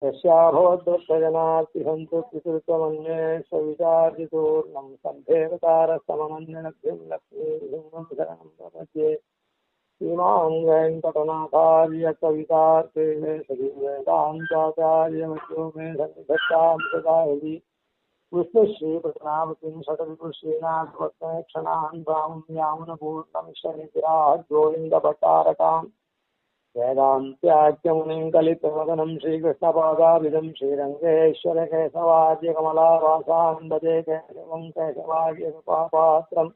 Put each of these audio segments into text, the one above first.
यस्याभवद्भक्तजनार्तिहन्तु पितृत्वमन्ये सवितार्जितोर्णं सम्भेदतारसममन्यनभ्यं लक्ष्मीसिंहं शरणं प्रपद्ये श्रीमान् वेङ्कटनाथार्य कवितार्थे सजीवेदान्ताचार्यमध्यो मे सन्निधत्तां सदाहृदि विष्णुश्रीप्रणामतिं शतविपुश्रीनाथवत्नक्षणान् रामं यामुनपूर्णमिश्रनिग्रहात् गोविन्दभट्टारकाम् वेदान्त्याख्यमुनिं कलितवदनं श्रीकृष्णपादाभिधं श्रीरङ्गेश्वरकेशवाद्यकमलावासां भजे केशवाद्यपात्रं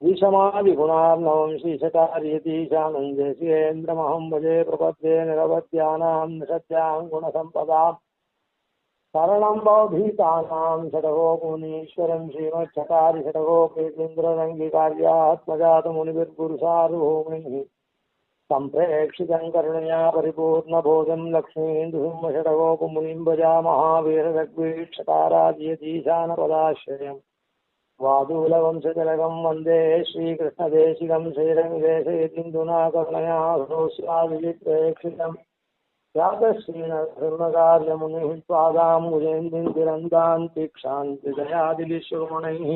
विषमादिगुणार्णवं श्रीशतार्यतीशानन्देशिकेन्द्रमहं भजे प्रपद्ये निरवध्यानां निषद्यां गुणसम्पदां शरणं भवभीतानां षडगोपुनीश्वरं श्रीमच्छटारिषडगोपेन्द्ररङ्गिकार्यात्मजातमुनिभिर्गुरुसार्वभौमैः सम्प्रेक्षितं करुणया परिपूर्णबोधं लक्ष्मीन्दुर्मषडगोपमुनिं भजामहावीररघ्वीक्षताराद्यतीशानपदाश्रयम् वादूलवंशतिलकं वन्दे श्रीकृष्णदेशिकं श्रीरङ्गदेशयतीन्दुना करुणया स्वादिप्रेक्षितं यातश्रीनर्मकार्यमुनिः स्वादां गुजेन्द्रिरन्दान् तीक्षान्तिदयादिविश्वमणैः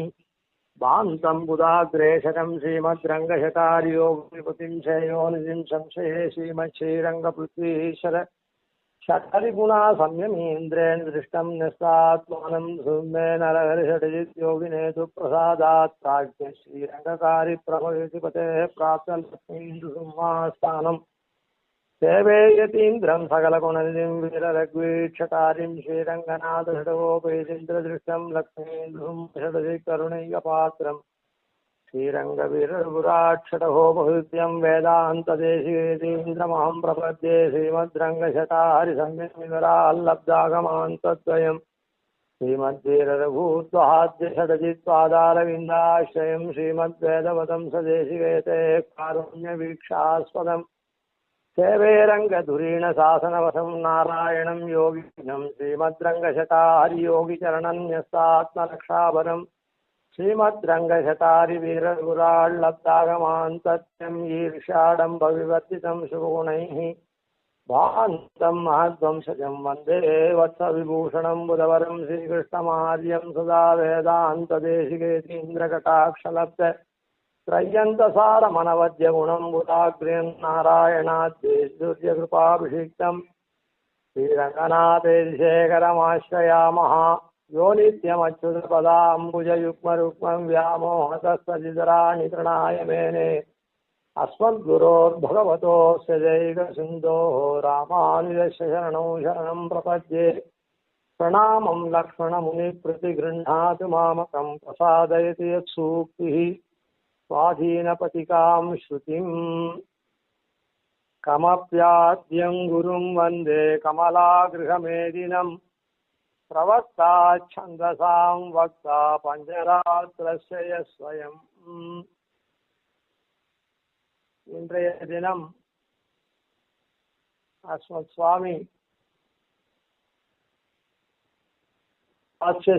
भान्तं बुधाग्रेशकं श्रीमद्रङ्गशतार्योपतिं शयोनिधिं संशये श्रीमच्छ्रीरङ्गपृथ्वीश्वर षट्हरिगुणा संयमीन्द्रेण दृष्टं निस्तात्मानं सुमे नरहरिषडियोगिनेतु प्रसादात् प्राज्ञ श्रीरङ्गकारिप्रभयतिपतेः प्राप्तलक्ष्मीन्दुसिंहास्थानं सेवे यतीन्द्रं सकलगुणनिधिं वीररघ्वीक्षकारिं श्रीरङ्गनाथषडगोपेन्द्रदृष्टं लक्ष्मीन्दुसिंहषडजिकरुणैकपात्रं श्रीरङ्गवीरगुराक्षडगोपहृद्यं वेदान्तदेशिकेन्द्रमहं प्रपद्ये श्रीमद्रङ्गशताहरिसंज्ञराल्लब्धागमान् तद्वयं श्रीमद्वीररघूद्वहाद्यषडजित्पादारविन्दाश्रयं श्रीमद्वेदवतं सदेशिकेते कारुण्यवीक्षास्पदम् सेवे रङ्गधुरीण शासनवशं नारायणं योगिनं श्रीमद्रङ्गशताहरियोगिचरणन्यस्तात्मरक्षाभरं श्रीमद्रङ्गशतारिवीरगुराल्लब्धागमान् सत्यं ईर्ष्याडम्बविवर्जितं शुभगुणैः भान्तं महद्वंशजं वन्दे वत्सविभूषणं बुधवरं श्रीकृष्णमार्यं सदा वेदान्तदेशिकेतीन्द्रकटाक्षलब्ध त्रय्यन्तसारमनवद्यगुणं बुधाग्र्यं नारायणाद्यैश्वर्यकृपाभिषिक्तं श्रीरङ्गनाथेशेखरमाश्रयामः यो नित्यमच्युतपदाम्बुजयुग्मरुक्मं व्यामोहतस्तदितराणि तृणाय मेने अस्मद्गुरोर्भगवतोऽस्य दैकसिन्धोः रामानुजस्य शरणौ शरणं प्रपद्ये प्रणामं लक्ष्मणमुनिप्रतिगृह्णातु मामकं प्रसादयति यत्सूक्तिः स्वाधीनपतिकां श्रुतिं कमप्याद्यं गुरुं वन्दे कमलागृहमेदिनं प्रवक्ता छन्दसां वक्ता पञ्चरात्रस्य यस्वयम् இன்றைய தினம் அஸ்மத் சுவாமி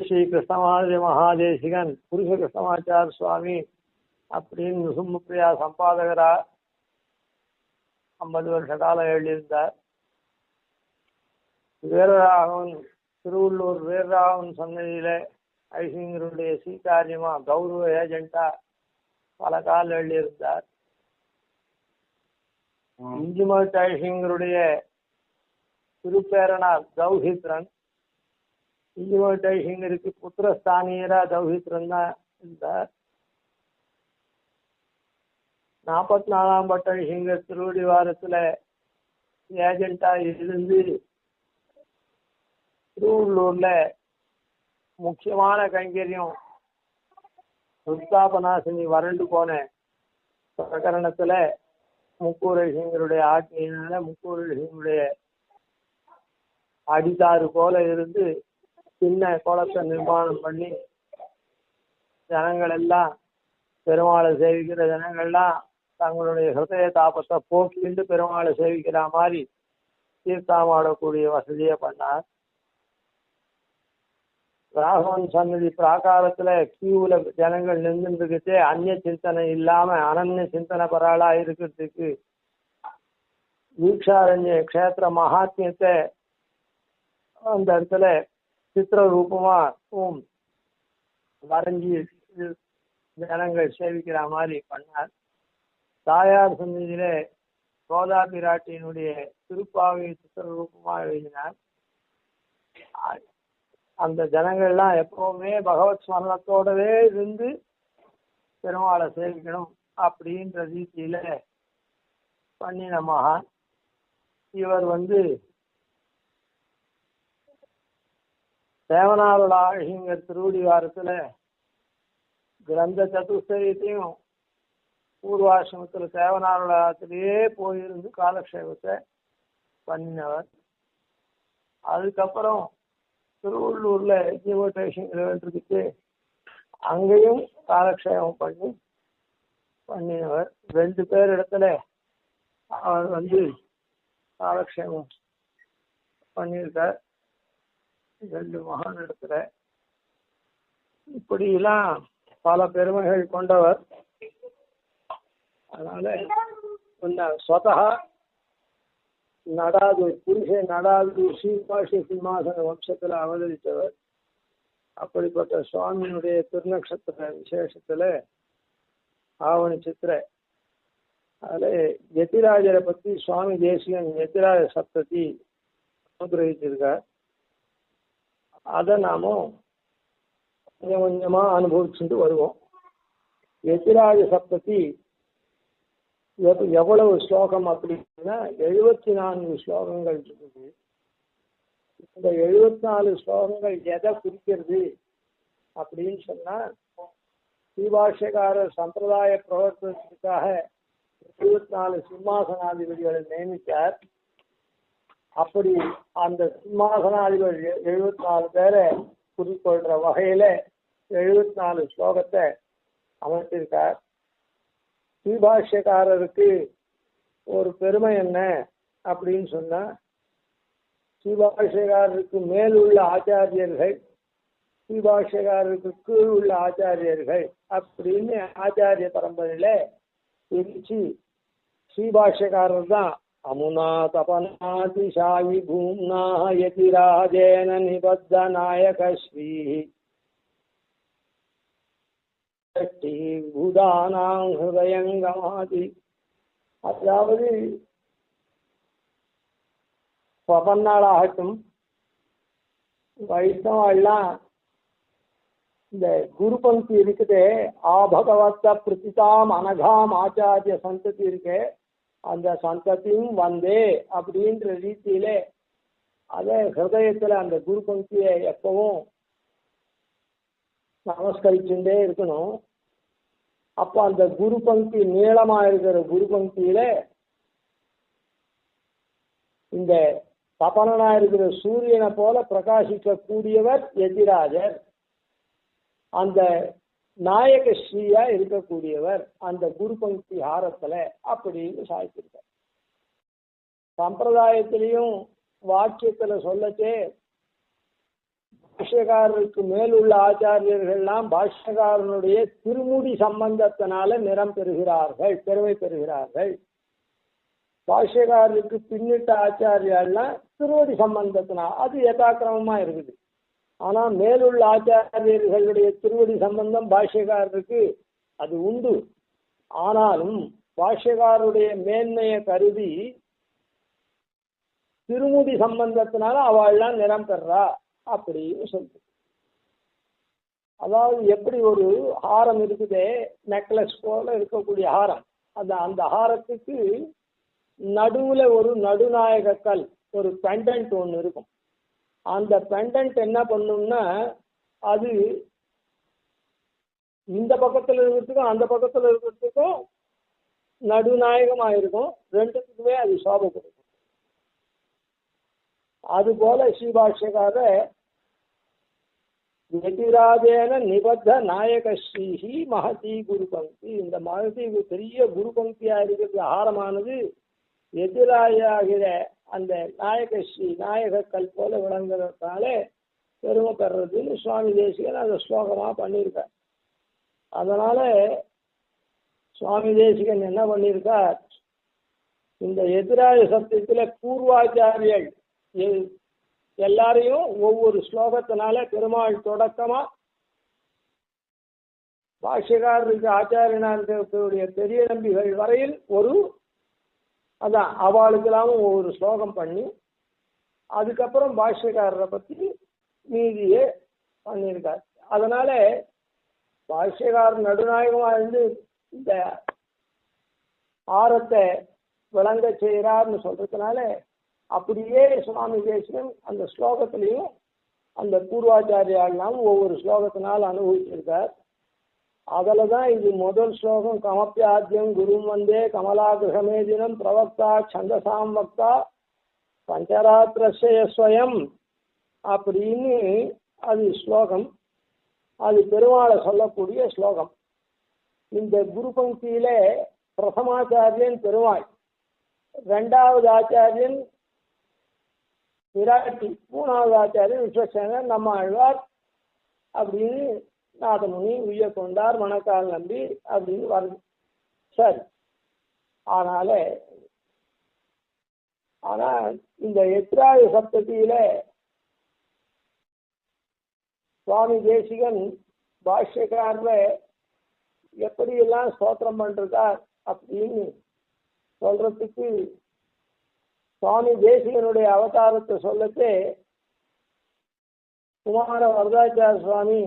ஸ்ரீ கிருஷ்ணமாச்சாரிய மகாதேசிகன் புருஷ கிருஷ்ணமாச்சார சுவாமி அப்படின்னு நுசும்பிரியா சம்பாதகரா 50 வருஷ காலம் எழுதியிருந்தார். வீரராகவன் திருவள்ளூர் வீரராகவன் சன்னதியில ஐசிங்கருடைய சீகாரியமா கௌரவ ஏஜென்டா பல காலம் எழுதியிருந்தார். இஞ்சிமட் ஐசிங்கருடைய திருப்பேரனார் தௌஹித்ரன், இஞ்சிமட் ஐசிங்கருக்கு புத்திரஸ்தானியரா தௌஹித்ரன் தான் இருந்தார். 44ஆம் பட்ட ஐசிங்கர் திருவடிவாரத்துல ஏஜென்டா இருந்து திருவள்ளூர்ல முக்கியமான கைங்கரியம் உத்தாபநாசினி வறண்டு போன பிரகரணத்துல முக்கூர் ஐசிங்கருடைய ஆட்சியினால முக்கூர் ஐசிங்கருடைய அடித்தாறு போல இருந்து சின்ன குளத்தை நிர்மாணம் பண்ணி ஜனங்கள் எல்லாம் பெருமாளை சேவிக்கிற ஜனங்கள்லாம் தங்களுடைய ஹிருதய தாபத்தை போக்கிண்டு பெருமாளை சேவிக்கிற மாதிரி தீர்த்தாமாடக்கூடிய வசதியை பண்ணார். ராகவன் சன்னதி பிராகாரத்துல கியூல ஜனங்கள் நின்றுக்கிட்டே அந்நிய சிந்தனை இல்லாம அனன்ய சிந்தனை பராளா இருக்கிறதுக்கு வீக்ஷாரண்ய க்ஷேத்திர மகாத்மியத்தை அந்த இடத்துல சித்திர ரூபமாகவும் வரைஞ்சி ஜனங்கள் சேவிக்கிற மாதிரி பண்ணார். தாயார் சந்நிதியிலே கோதா பிராட்டியினுடைய திருப்பாவை சித்திர ரூபமாக எழுதினார். அந்த ஜனங்கள்லாம் எப்பவுமே பகவத் ஸ்மரணத்தோடவே இருந்து பெருமாளை சேவிக்கணும் அப்படின்ற ரீதியில பண்ணின மகான் இவர். தேவனாரோட ஆழ்கிங்கர் திருவடி வாரத்துல கிரந்த சதுஸ்தயத்தையும் பூர்வாசிரமத்துல தேவனாரோட ஆத்திலேயே போயிருந்து காலக்ஷேபத்தை பண்ணினவர். அதுக்கப்புறம் திருவள்ளூர்ல எஜுகேஷன் இருக்குச்சு, அங்கேயும் காலக்ஷேபம் பண்ணினவர். 2 பேர் இடத்துல அவர் காலக்ஷேபம் பண்ணியிருக்கார், 2 மகான் இடத்துல. இப்படியெல்லாம் பல பெருமைகள் கொண்டவர். அதனால ஸ்வதா நடாது புருஷ நடாது ஸ்ரீபாஷி சிம்மாசன வம்சத்துல அவதரித்தவர். அப்படிப்பட்ட சுவாமியினுடைய திருநக்ஷத்திர விசேஷத்துல ஆவணி சித்திரை அதுல யதிராஜரை பத்தி சுவாமி தேசிகன் யதிராஜ சப்ததி அனுகிரகிச்சிருக்கார். அதை நாமும் கொஞ்சம் கொஞ்சமா அனுபவிச்சுட்டு வருவோம். யதிராஜ சப்ததி எவ்வளவு ஸ்லோகம் அப்படின்னா 74 ஸ்லோகங்கள் இருக்குது. இந்த 74 ஸ்லோகங்கள் எதை குறிக்கிறது அப்படின்னு சொன்னா, ஸ்ரீபாஷ்யக்காரர் சம்பிரதாய பிரவர்த்தனத்துக்காக 24 சிம்மாசனாதிபதிகளை நியமித்தார். அப்படி அந்த சிம்மாசனாதிபதி 74 பேரை குறிக்கொள்ற வகையில 74 ஸ்லோகத்தை அமைத்திருக்கார். ஸ்ரீபாஷ்யக்காரருக்கு ஒரு பெருமை என்ன அப்படின்னு சொன்னா, ஸ்ரீபாஷ்யக்காரருக்கு மேல் உள்ள ஆச்சாரியர்கள், ஸ்ரீபாஷ்யக்காரருக்கு கீழ் உள்ள ஆச்சாரியர்கள் அப்படின்னு ஆச்சாரிய பரம்பரையில பிரிச்சு ஸ்ரீபாஷ்யக்காரர் தான் அமுனா தபனாதிசாயி பூம்னா யதிராஜேன நிபத்த நாயக ஸ்ரீ பூதானாம் ஹிருதயங்கமாதி. அதாவது பபன்னாளாகட்டும் வைஷ்ணவெல்லாம் இந்த குரு பங்கி இருக்குதே, ஆபகவத்த பிரதிதாம் அனகாம் ஆச்சாரிய சந்ததி இருக்கு, அந்த சந்ததியும் வந்தே அப்படின்ற ரீதியிலே அதே ஹிருதயத்துல அந்த குரு பங்கியை எப்பவும் நமஸ்கரிச்சுட்டே இருக்கணும். அப்போ அந்த குரு பங்கி நீளமா இருக்கிற குரு பங்கியில இந்த தபனனா இருக்கிற சூரியனை போல பிரகாசிக்க கூடியவர் எதிராஜர், அந்த நாயக ஸ்ரீயா இருக்கக்கூடியவர் அந்த குரு பங்கி ஹாரத்துல அப்படின்னு சாய்த்திருக்கார். சம்பிரதாயத்திலையும் வாக்கியத்துல சொல்லச்சே பாஷ்யக்காரருக்கு மேலுள்ள ஆச்சாரியர்கள்லாம் பாஷ்யக்காரனுடைய திருமுடி சம்பந்தத்தினால நிறம் பெறுகிறார்கள், பெருமை பெறுகிறார்கள். பாஷ்யக்காரருக்கு பின்னிட்ட ஆச்சாரியெல்லாம் திருவடி சம்பந்தத்தினால் அது யதாக்கிரமமா இருக்குது. ஆனா மேலுள்ள ஆச்சாரியர்களுடைய திருவடி சம்பந்தம் பாஷ்யக்காரருக்கு அது உண்டு. ஆனாலும் பாஷ்யக்காரருடைய மேன்மையை கருதி திருமுடி சம்பந்தத்தினால அவள்லாம் நிறம் பெறா அப்படின்னு சொல்லுது. அதாவது எப்படி ஒரு ஹாரம் இருக்குதே, நெக்லஸ் போல இருக்கக்கூடிய ஹாரம், அந்த ஹாரத்துக்கு நடுவுல ஒரு நடுநாயக கல், ஒரு பெண்டன்ட் ஒன்று இருக்கும். அந்த பெண்டன்ட் என்ன பண்ணும்னா, அது இந்த பக்கத்துல இருக்கிறதுக்கும் அந்த பக்கத்துல இருக்கிறதுக்கும் நடுநாயகமா இருக்கும், ரெண்டுத்துக்குமே அது சோபை கொடுக்கும். அதுபோல ஸ்ரீபாஷ்யக்கார யதிராஜேன நிபத்த நாயக ஸ்ரீஹி மகதி குரு பங்கி, இந்த மகதி பெரிய குரு பங்கியா இருக்கிறது ஆரமானது எதிராகிற அந்த நாயக ஸ்ரீ நாயக கல் போல விளங்குறதுனால பெருமை பெறதுன்னு சுவாமி தேசிகன் அதை ஸ்லோகமா பண்ணியிருக்கார். அதனால சுவாமி தேசிகன் என்ன பண்ணியிருக்கார், இந்த எதிராய சப்தத்துல பூர்வாச்சாரியல் எல்லாரையும் ஒவ்வொரு ஸ்லோகத்தினால பெருமாள் தொடக்கமா பாஷ்யக்காரருக்கு ஆச்சாரியனா இருக்கக்கூடிய பெரிய நம்பிகள் வரையில் அதான் அவளுக்கெல்லாமும் ஒவ்வொரு ஸ்லோகம் பண்ணி அதுக்கப்புறம் பாஷ்யக்காரரை பத்தி மீதியே பண்ணியிருக்கார். அதனால பாஷ்யக்காரர் நடுநாயகமா இருந்து இந்த ஆரத்தை விளங்க செய்கிறார்னு சொல்றதுனால அப்படியே சுவாமி தேசிகன் அந்த ஸ்லோகத்திலையும் அந்த பூர்வாச்சாரியாலாம் ஒவ்வொரு ஸ்லோகத்தினால் அனுபவிச்சிருக்கார். அதில் தான் இது முதல் ஸ்லோகம் கமப்பியாத்தியம் குரும் வந்தே கமலாகிரகமேதினம் பிரவக்தா சந்தசாம் வக்தா பஞ்சராத்திரஸ்வயம் அப்படின்னு அது ஸ்லோகம். அது பெருமாளை சொல்லக்கூடிய ஸ்லோகம். இந்த குரு பங்கியில பிரதமாச்சாரியன் பெருமாள், ரெண்டாவது ஆச்சாரியன் விராட்டி, மூணாவது ஆச்சாரியன் விஸ்வசேனர் நம்ம ஆழ்வார் அப்படின்னு நாதமுனி உய்ய கொண்டார் மணக்கால் நம்பி அப்படின்னு வருது. சரி, ஆனா இந்த எத்ராய சப்தத்தியில சுவாமி தேசிகன் பாஷ்யக்காரர எப்படியெல்லாம் ஸ்தோத்திரம் பண்றார் அப்படின்னு சொல்றதுக்கு சுவாமி தேசிகனுடைய அவதாரத்தை சொல்லத்தே குமார வரதாச்சார சுவாமி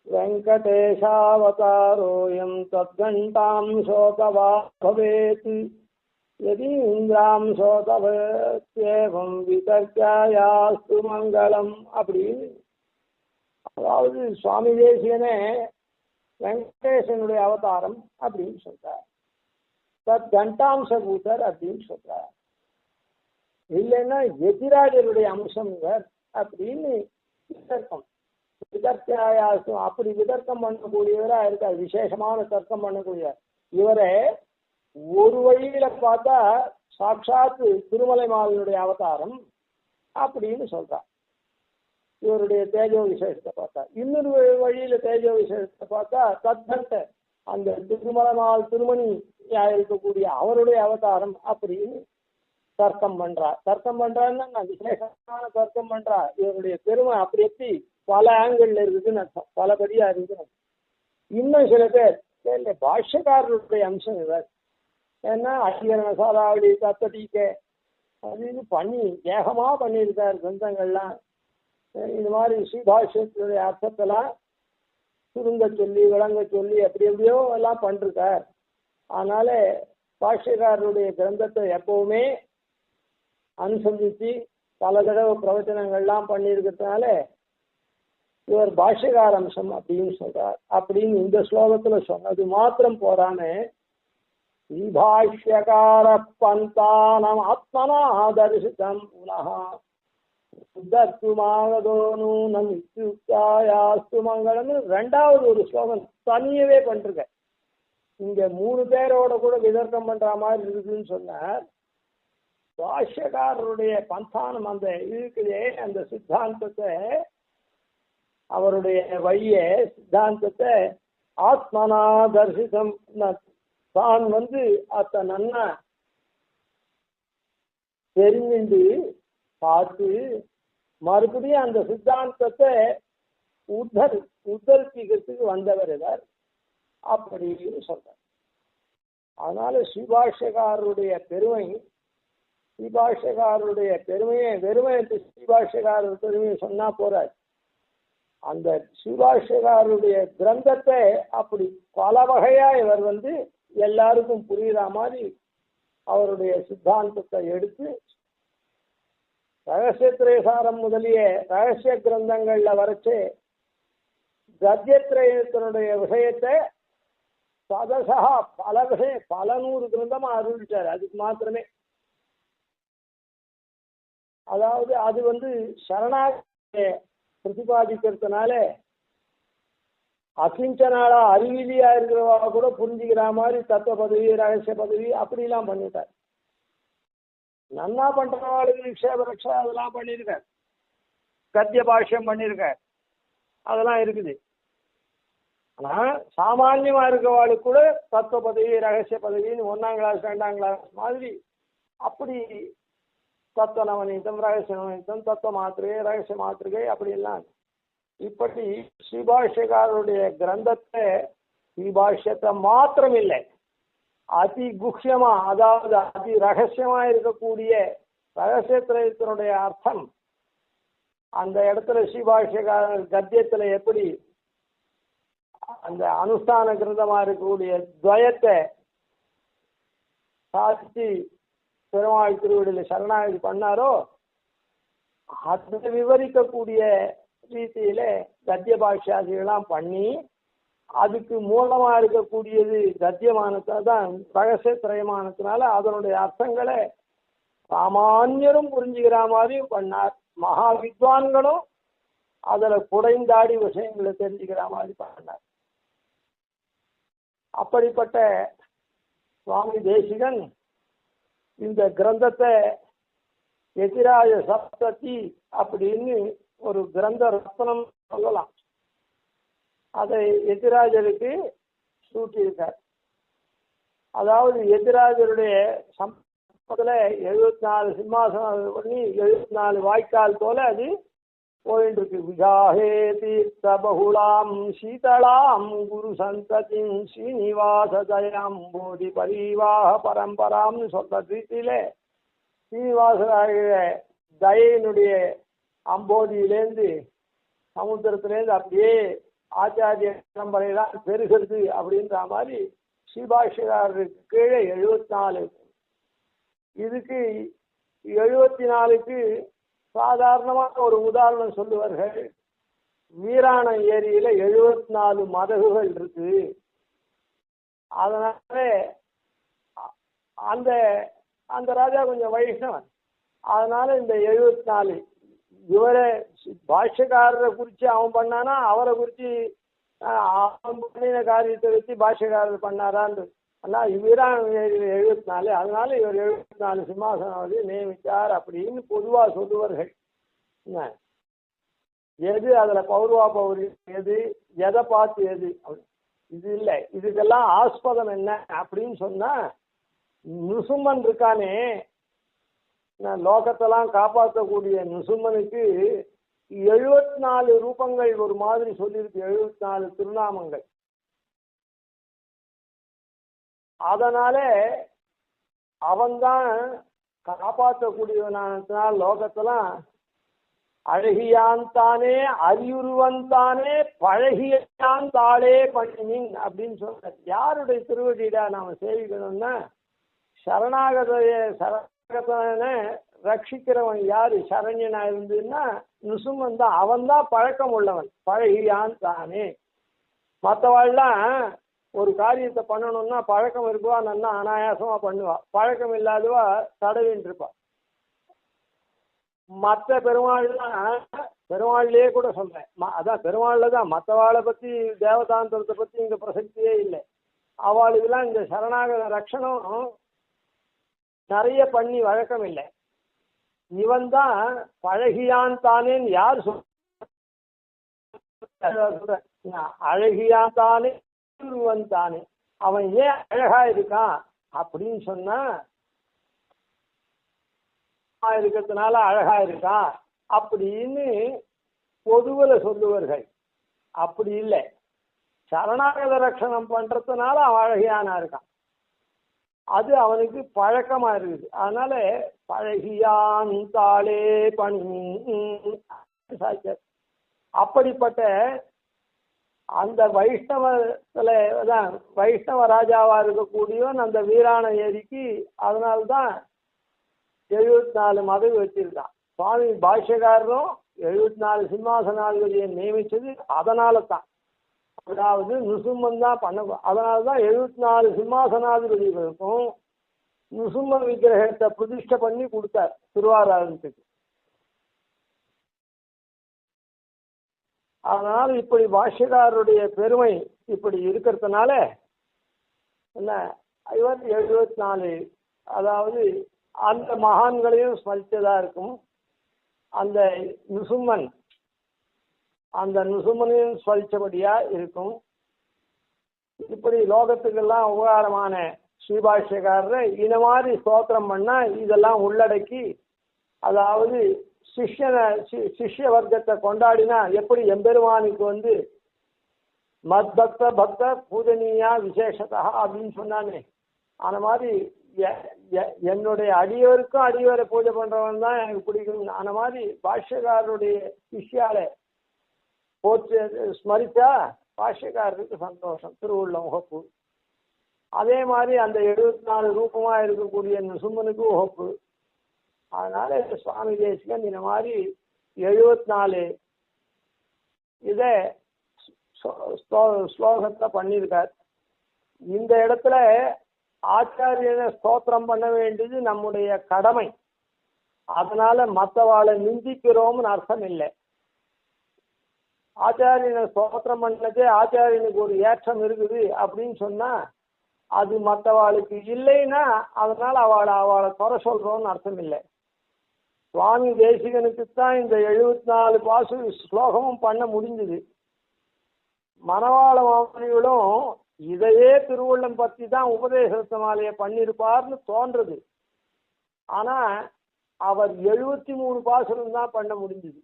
வெங்கடேஷாவதாரோயம் தத்கண்டாம் சோதவா பவேத் யதி இந்திராம் சோதவேத்யேவம் விதர்க்காயாஸ்து மங்களம் அப்படின்னு, அதாவது சுவாமி தேசிகனே வெங்கடேசனுடைய அவதாரம் அப்படின்னு சொல்றார். தத் கண்டாம்சபூதர் அப்படின்னு சொல்றார். இல்லைன்னா எதிராஜருடைய அம்சம் இவர் அப்படின்னு விதர்க்கம், விதர்க்காயாசும் அப்படி விதர்க்கம் பண்ணக்கூடியவரா இருக்கார். விசேஷமான தர்க்கம் பண்ணக்கூடியவர் இவரை ஒரு வழியில பார்த்தா சாட்சாத்து திருமலை மாலனுடைய அவதாரம் அப்படின்னு சொல்றார். இவருடைய தேஜோ விசேஷத்தை பார்த்தா, இன்னொரு வழியில தேஜோ விசேஷத்தை பார்த்தா தத்தன்ட்ட அந்த திருமலமால் திருமணி இருக்கக்கூடிய அவருடைய அவதாரம் அப்படின்னு தர்க்கம் பண்றார். தர்க்கம் பண்றாருன்னா விசேஷமான தர்க்கம் பண்றா. இவருடைய பெருமை அப்படி எப்படி பல ஆங்கிள் இருக்குதுன்னு அர்த்தம், பலபடியா இருக்குதுன்னு. இன்னும் சில பேர் பாஷ்யக்காரருடைய அம்சம் இவர், ஏன்னா அடிகரண சாராவளி தத்தடிக்க அது இது பண்ணி ஏகமா பண்ணியிருக்கார் கிரந்தங்கள்லாம். இந்த மாதிரி ஸ்ரீபாஷ்யத்தினுடைய அர்த்தத்தெல்லாம் சுருங்க சொல்லி விளங்க சொல்லி அப்படி எப்படியோ எல்லாம் பண்ணிருக்கார். அதனால பாஷ்யக்காரருடைய கிரந்தத்தை எப்பவுமே அனுசந்திச்சு பல தடவை பிரவச்சனங்கள்லாம் பண்ணியிருக்கிறதுனால இவர் பாஷ்யகார அம்சம் அப்படின்னு சொல்றார். அப்படின்னு இந்த ஸ்லோகத்துல சொன்னது மாத்திரம் போறான்னு ஸ்ரீபாஷ்யகார பந்தானம் ஆத்மனா தரிசிதம் புனஹா உத்தர்த்துமாகதோனூனமித்யுக்தாயாஸ்து மங்களம்னு ரெண்டாவது ஒரு ஸ்லோகம் தனியவே பண்ணிருக்க. இங்க 3 பேரோட கூட விதர்க்கம் பண்ற மாதிரி இருக்குதுன்னு சொன்னார். பாஷ்யக்காரருடைய பந்தானம் அந்த இருக்குதே அந்த சித்தாந்தத்தை, அவருடைய வழிய சித்தாந்தத்தை ஆத்மனா தரிசிதம், தான் அத்த நன்னா தெரிஞ்சு பார்த்து மறுபடியும் அந்த சித்தாந்தத்தை உத்தரிக்கிறதுக்கு வந்தவர் இவர் அப்படின்னு சொல்றார். அதனால ஸ்ரீபாஷ்யக்காரருடைய பெருமையை வெறுமை ஸ்ரீபாஷ்யக்காரர் பெருமையை சொன்னா போறார். அந்த ஸ்ரீபாஷ்யக்காரருடைய கிரந்தத்தை அப்படி பல வகையா இவர் எல்லாருக்கும் புரியுற மாதிரி அவருடைய சித்தாந்தத்தை எடுத்து ரகசியத்திரேசாரம் முதலிய ரகசிய கிரந்தங்கள்ல வரைச்சு கத்தியத்திரயத்தினுடைய விஷயத்தை சதசா பல விஷயம் பல 100 கிரந்தமா அறிவிச்சாரு. அதுக்கு மாத்திரமே, அதாவது அது சரணாகதியை பிரதிபாதிக்கிறதுனால அகிஞ்சனாலா அறிவிலியா இருக்கிறவா கூட புரிஞ்சுக்கிற மாதிரி தத்துவ பதவி ரகசிய பதவி அப்படிலாம் பண்ணிட்டார். நன்னா பண்றவாளுக்கு நிக்ஷேப ரக்ஷா அதெல்லாம் பண்ணியிருக்கார். கத்திய பாஷ்யம் பண்ணியிருக்கார், அதெல்லாம் இருக்குது. ஆனா சாமான்யமா இருக்கவாளுக்கு கூட தத்துவ பதவி ரகசிய பதவின்னு 1ஆம் கிளாஸ் 2ஆம் கிளாஸ் மாதிரி அப்படி தத்துவ நவநீதம், ரகசிய நவநீதம், தத்துவ மாத்திரை, ரகசிய மாத்திரை அப்படிலாம். இப்படி ஸ்ரீபாஷ்யக்காரருடைய கிரந்தத்தை ஸ்ரீபாஷ்யத்தை மாத்திரம் இல்லை, அதி குஹ்யமா, அதாவது அதி ரகசியமா இருக்கக்கூடிய ரகசியத்தினுடைய அர்த்தம் அந்த இடத்துல ஸ்ரீபாஷ்யக்காரர் கத்தியத்துல எப்படி அந்த அனுஷ்டான கிரந்தமா இருக்கக்கூடிய துவயத்தை சாதிச்சு பெருமாள் திருவடியில சரணாகதி பண்ணாரோ அதை விவரிக்கக்கூடிய ரீதியில கத்திய பாஷ்யாதிகள்லாம் பண்ணி அதுக்கு மூலமா இருக்கக்கூடியது கத்தியமானதான் ரகசிய திரயமானதுனால அதனுடைய அர்த்தங்களை சாமானியரும் புரிஞ்சுக்கிற மாதிரியும் பண்ணார். மகா வித்வான்களும் அதுல குறைந்தாடி விஷயங்களை தெரிஞ்சுக்கிற மாதிரி பண்ணார். அப்படிப்பட்ட சுவாமி தேசிகன் இந்த கிரந்தத்தை எதிராய சப்ததி அப்படின்னு ஒரு கிரந்த ரத்னம் சொல்லலாம், அதை எதிராஜருக்கு சூட்டியிருக்கார். அதாவது எதிராஜருடைய சம்பத்துல 74 சிம்மாசனம் பண்ணி 74 வாய்க்கால் போல அது போயிட்டு இருக்கு. விகாஹே தீர்த்த பகுலாம் சீதளாம் குரு சந்ததிம் ஸ்ரீனிவாசதயாம் போதி பரிவாக பரம்பராம்னு சொல்ற ரீதியில ஸ்ரீனிவாசராய தயனுடைய அம்போதியிலேருந்து சமுத்திரத்திலேருந்து அப்படியே ஆச்சாரிய பரம்பரையெல்லாம் பெருகிறது அப்படின்ற மாதிரி ஸ்ரீபாஷ்யக்காரருக்கு கீழே 74. இதுக்கு 74க்கு சாதாரணமாக ஒரு உதாரணம் சொல்லுவார்கள். வீராண ஏரியில 74 மதகுகள் இருக்கு. அதனால அந்த அந்த ராஜா கொஞ்சம் வைஷ்ணவன், அதனால இந்த 74 இவரை பாஷ்யக்காரரை குறித்து அவன் பண்ணானா அவரை குறித்து அவன் பண்ணின காரியத்தை வச்சு பாஷ்யக்காரர் பண்ணாரான்னு ஆனால் வீராண ஏரியில் 74, அதனால இவர் 74 சிம்மாசனாவது நியமித்தார் அப்படின்னு பொதுவாக சொல்லுவார்கள். எது அதில் பௌர்வா பௌரி எது, எதை பார்த்து எது இது இல்லை. இதுக்கெல்லாம் ஆஸ்பதம் என்ன அப்படின்னு சொன்னா, நுசும்மன் இருக்கானே, லோகத்தெல்லாம் காப்பாற்றக்கூடிய நுசும்மனுக்கு 74 ரூபங்கள் ஒரு மாதிரி சொல்லியிருக்கு, 74 திருநாமங்கள். அதனால அவன்தான் காப்பாற்றக்கூடியவனானால் லோகத்தெல்லாம் அழகியான் தானே அறியுருவன் தானே பழகியான் தாளே பண்ணின் அப்படின்னு சொல்ற. யாருடைய திருவடிடா நாம சேவிக்கணும்னா சரணாகதனை ரட்சிக்கிறவன் யாரு சரண்யனா இருந்துன்னா நுசுமன் தான். அவன் தான் பழக்கம் உள்ளவன், பழகியான் தானே. மற்றவாள்லாம் ஒரு காரியத்தை பண்ணணும்னா பழக்கம் இருக்குவா, நல்லா அனாயாசமா பண்ணுவா, பழக்கம் இல்லாதவா தடவின்னு இருப்பா. மற்ற பெருமாள்லாம் பெருமாள்லயே கூட சொல்றேன், அதான் பெருமாள்ல தான், மற்றவாளை பத்தி தேவதாந்திரத்தை பத்தி இங்க பிரசக்தியே இல்லை. அவளுக்கெல்லாம் இந்த சரணாகத ரட்சணம் நிறைய பண்ணி வழக்கம் இல்லை. இவன் தான் பழகியான் தானேன்னு யார் சொல்ற, அழகியான் தானே தானே. அவன் ஏன் அழகா இருக்கான் அப்படின்னு சொன்னா இருக்கிறதுனால அழகா இருக்கான் அப்படின்னு பொதுவில் சொல்லுவார்கள். அப்படி இல்லை, சரணாகத ரட்சணம் பண்றதுனால அவன் அழகியானா இருக்கான், அது அவனுக்கு பழக்கமா இருக்குது. அதனால பழகியான் தாளே பணி. அப்படிப்பட்ட அந்த வைஷ்ணவத்துல தான் வைஷ்ணவ ராஜாவா இருக்கக்கூடியவன் அந்த வீராண ஏரிக்கு அதனால்தான் 74 மதகு வச்சிருக்கான். சுவாமி பாஷ்யக்காரரும் 74 சிம்மாசனாதிபதியை நியமிச்சது அதனால தான். அதாவது நுசும்மன் தான் பண்ண, அதனால்தான் 74 சிம்மாசனாதிபதிகளுக்கும் நுசும்ம விக்கிரகத்தை பிரதிஷ்டை பண்ணி கொடுத்தார் திருவாராயணத்துக்கு. அதனால இப்படி பாஷ்யக்காரருடைய பெருமை இப்படி இருக்கிறதுனால என்ன இவர் 74 அதாவது அந்த மகான்களையும் ஸ்மரித்ததா இருக்கும். அந்த நுசும்மன் அந்த நுசும்மனையும் ஸ்மரித்தபடியா இருக்கும். இப்படி லோகத்துக்கெல்லாம் உபகாரமான ஸ்ரீபாஷ்யக்காரரை இந்த மாதிரி ஸ்தோத்திரம் பண்ணா இதெல்லாம் உள்ளடக்கி அதாவது சிஷ்ய வர்க்கத்தை கொண்டாடினா எப்படி எம்பெருமானுக்கு மத் பக்த பக்த பூஜனீயா விசேஷதா அப்படின்னு சொன்னானே, அந்த மாதிரி என்னுடைய அடியவருக்கும் அடியவரை பூஜை பண்றவன் தான் எனக்கு பிடிக்கும். அந்த மாதிரி பாஷ்யக்காரருடைய சிஷ்யால போற்று ஸ்மரிச்சா பாஷ்யக்காரருக்கு சந்தோஷம், திருவுள்ள உகப்பு. அதே மாதிரி அந்த 74 ரூபமா இருக்கக்கூடிய நிசும்மனுக்கு உகப்பு. அதனால சுவாமி தேசிகன் இந்த மாதிரி 74 இத ஸ்லோகத்தை பண்ணியிருக்கார். இந்த இடத்துல ஆச்சாரியனை ஸ்தோத்திரம் பண்ண வேண்டியது நம்முடைய கடமை. அதனால மற்றவாளை நிந்திக்கிறோம்னு அர்த்தம் இல்லை. ஆச்சாரியனை ஸ்தோத்திரம் பண்ணதே ஆச்சாரியனுக்கு ஒரு ஏற்றம் இருக்குது அப்படின்னு சொன்னா அது மற்றவாளுக்கு இல்லைன்னா அதனால அவளை குறை சொல்றோம்னு அர்த்தம் இல்லை. சுவாமி தேசிகனுக்கு தான் இந்த 74 ஸ்லோகமும் பண்ண முடிஞ்சது. மணவாள மாமனிகளும் இதையே திருவள்ளம் பத்தி தான் உபதேச மாலையை பண்ணியிருப்பார்னு தோன்றது. ஆனா அவர் 73 பாசுரம் தான் பண்ண முடிஞ்சது.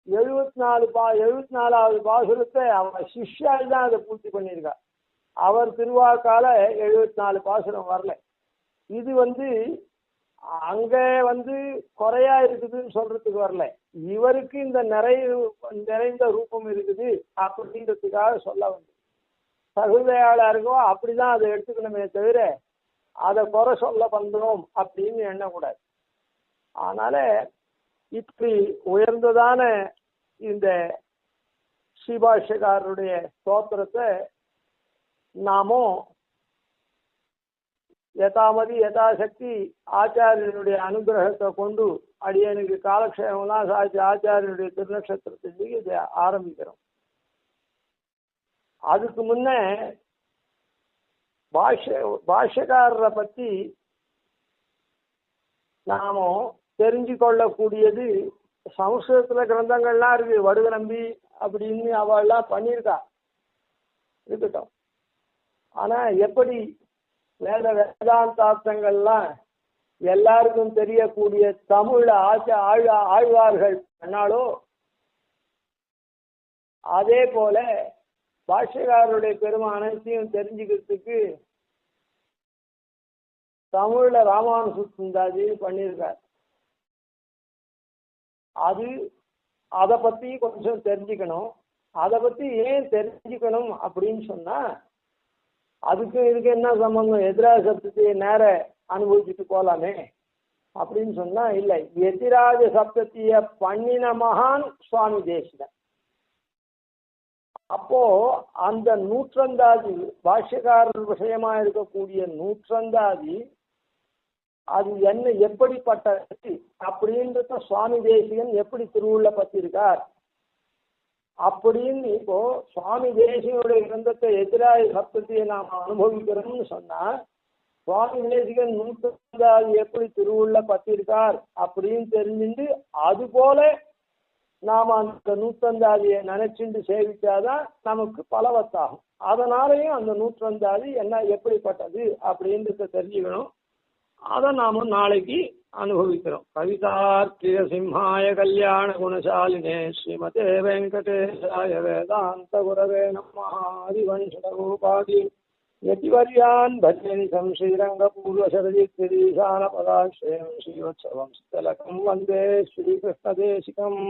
74வது பாசுரத்தை அவர் சிஷ்யால் தான் அதை பூர்த்தி பண்ணியிருக்கார். அவர் திருவாக்கால 74 பாசுரம் வரல. இது அங்க குறையா இருக்குதுன்னு சொல்றதுக்கு வரல, இவருக்கு இந்த நிறைந்த ரூபம் இருக்குது அப்படின்றதுக்காக சொல்ல வந்து சகுதையாளருக்கோ அப்படிதான் அதை எடுத்துக்கணுமே தவிர அதை குறை சொல்ல பண்றோம் அப்படின்னு எண்ணக்கூடாது. அதனால இப்படி உயர்ந்ததான இந்த ஸ்ரீபாஷ்யக்காரருடைய ஸ்தோத்திரத்தை நாமும் யதாமதி யதாசக்தி ஆச்சாரியனுடைய அனுகிரகத்தை கொண்டு அடியனுக்கு காலக்ஷேமம்லாம் சாட்சி ஆச்சாரியனுடைய திருநட்சத்திரத்துக்கு இதை ஆரம்பிக்கிறோம். அதுக்கு முன்ன பாஷ்யக்காரரை பத்தி நாம தெரிஞ்சு கொள்ளக்கூடியது சமஸ்கிருதத்துல கிரந்தங்கள்லாம் இருக்கு. வடுகநம்பி அப்படின்னு அவெல்லாம் பண்ணியிருக்கா இருக்கட்டும். ஆனா எப்படி வேதாந்தார்த்தங்கள்லாம் எல்லாருக்கும் தெரியக்கூடிய தமிழ் ஆழ்வார்கள் பண்ணாலோ அதே போல பாஷ்யக்காரருடைய பெருமை அனைத்தையும் தெரிஞ்சுக்கிறதுக்கு தமிழ்ல ராமானுஜ சுந்தாஜி பண்ணியிருக்கார். அதை பத்தி கொஞ்சம் தெரிஞ்சுக்கணும். அதை பத்தி ஏன் தெரிஞ்சுக்கணும் அப்படின்னு சொன்னா அதுக்கு இதுக்கு என்ன சம்பந்தம், எதிராஜ சப்தத்தை நேர அனுபவிச்சுட்டு போலாமே அப்படின்னு சொன்னா இல்லை. எதிராஜ சப்தத்தைய பண்ணின மகான் சுவாமி தேசிகன். அப்போ அந்த நூற்றந்தாதி பாஷ்யக்காரர் விஷயமா இருக்கக்கூடிய நூற்றந்தாதி அது என்ன எப்படிப்பட்டது அப்படின்றத சுவாமி தேசிகன் எப்படி திருவுள்ள பத்திருக்கார் அப்படின்னு இப்போ சுவாமி தேசிகனுடைய கிரந்தத்தை எதிராக சப்தத்தையை நாம் அனுபவிக்கிறோம்னு சொன்னா சுவாமி தேசிகன் நூற்றந்தாதி எப்படி திருவுள்ள பத்திருக்கார் அப்படின்னு தெரிஞ்சுட்டு அது போல நாம அந்த நூற்றந்தாதியை நினைச்சுட்டு சேவிச்சாதான் நமக்கு பலவத்தாகும். அதனாலையும் அந்த நூற்றந்தாதி என்ன எப்படிப்பட்டது அப்படின்றத தெரிஞ்சுக்கணும். அதை நாம நாளைக்கு அனுபவிக்கிறோம். கவிதார்க்கிய சிம்ஹாய கல்யாண குணசாலினே ஸ்ரீமதே வெங்கடேசாய வேதாந்த குரவே நமः. ஹரிவன்ஷடகோபாதி யதிவர்யான் பஜ்யனிதம் ஸ்ரீரங்கபூர்வசரஜித்விதீசான பதாஸ்ரயம் ஸ்ரீவத்சவம் ஸ்தலகம் வந்தே ஸ்ரீகிருஷ்ணதேசிகம்.